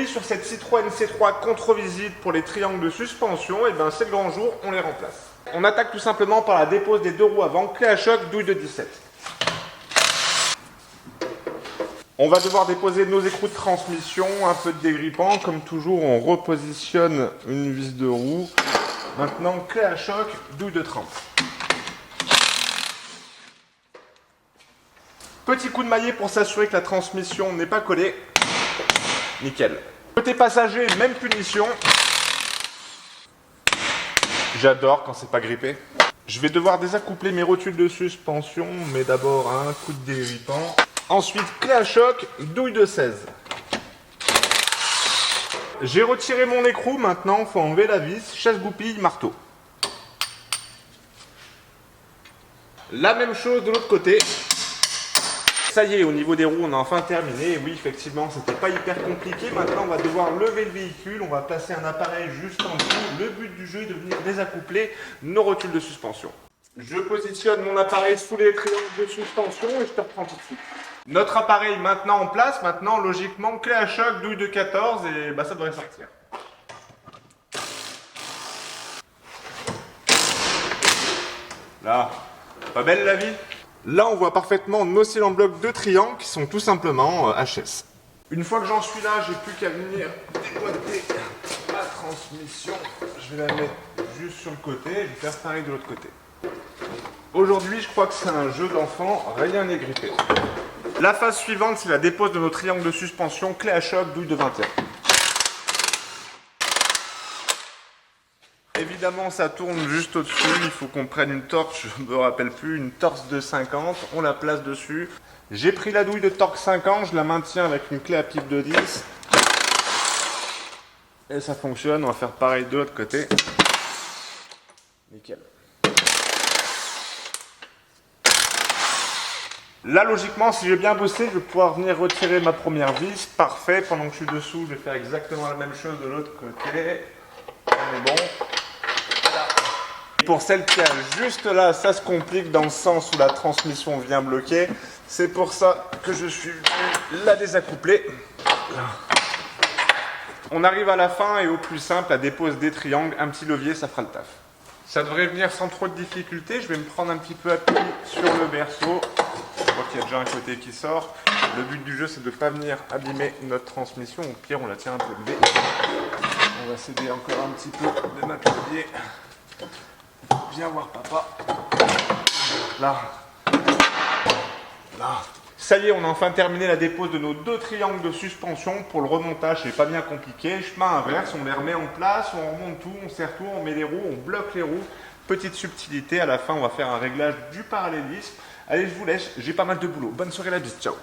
Aujourd'hui, sur cette Citroën C3 contre-visite pour les triangles de suspension, et ben c'est le grand jour, on les remplace. On attaque tout simplement par la dépose des deux roues avant, clé à choc, douille de 17. On va devoir déposer nos écrous de transmission, un peu de dégrippant. Comme toujours, on repositionne une vis de roue. Maintenant, clé à choc, douille de 30. Petit coup de maillet pour s'assurer que la transmission n'est pas collée. Nickel. Côté passager, même punition. J'adore quand c'est pas grippé. Je vais devoir désaccoupler mes rotules de suspension, mais d'abord un coup de dégrippant. Ensuite, clé à choc, douille de 16. J'ai retiré mon écrou, maintenant il faut enlever la vis, chasse-goupille, marteau. La même chose de l'autre côté. Ça y est, au niveau des roues, on a enfin terminé. Et oui, effectivement, c'était pas hyper compliqué. Maintenant, on va devoir lever le véhicule. On va placer un appareil juste en dessous. Le but du jeu est de venir désaccoupler nos rotules de suspension. Je positionne mon appareil sous les triangles de suspension et je te reprends tout de suite. Notre appareil maintenant en place. Maintenant, logiquement, clé à choc, douille de 14 et bah, ça devrait sortir. Là, pas belle la vie? Là, on voit parfaitement nos cylindres blocs de triangle qui sont tout simplement HS. Une fois que j'en suis là, j'ai plus qu'à venir déboîter ma transmission. Je vais la mettre juste sur le côté, je vais faire pareil de l'autre côté. Aujourd'hui, je crois que c'est un jeu d'enfant, rien n'est grippé. La phase suivante, c'est la dépose de nos triangles de suspension, clé à choc, douille de 21. Évidemment, ça tourne juste au-dessus, il faut qu'on prenne une torche, je ne me rappelle plus, une torche de 50, on la place dessus. J'ai pris la douille de torque 50, je la maintiens avec une clé à pipe de 10. Et ça fonctionne, on va faire pareil de l'autre côté. Nickel. Là, logiquement, si j'ai bien bossé, je vais pouvoir venir retirer ma première vis. Parfait, pendant que je suis dessous, je vais faire exactement la même chose de l'autre côté. On est bon. Pour celle qui est juste là, ça se complique dans le sens où la transmission vient bloquer. C'est pour ça que je suis venu la désaccoupler. On arrive à la fin et au plus simple, la dépose des triangles, un petit levier, ça fera le taf. Ça devrait venir sans trop de difficulté. Je vais me prendre un petit peu appui sur le berceau. Je vois qu'il y a déjà un côté qui sort. Le but du jeu, c'est de ne pas venir abîmer notre transmission. Au pire, on la tient un peu levée. On va s'aider encore un petit peu de notre levier. Viens voir papa. Là. Là. Ça y est, on a enfin terminé la dépose de nos deux triangles de suspension. Pour le remontage, c'est pas bien compliqué. Chemin inverse, on les remet en place, on remonte tout, on serre tout, on met les roues, on bloque les roues. Petite subtilité, à la fin, on va faire un réglage du parallélisme. Allez, je vous laisse, j'ai pas mal de boulot. Bonne soirée, la bise, ciao.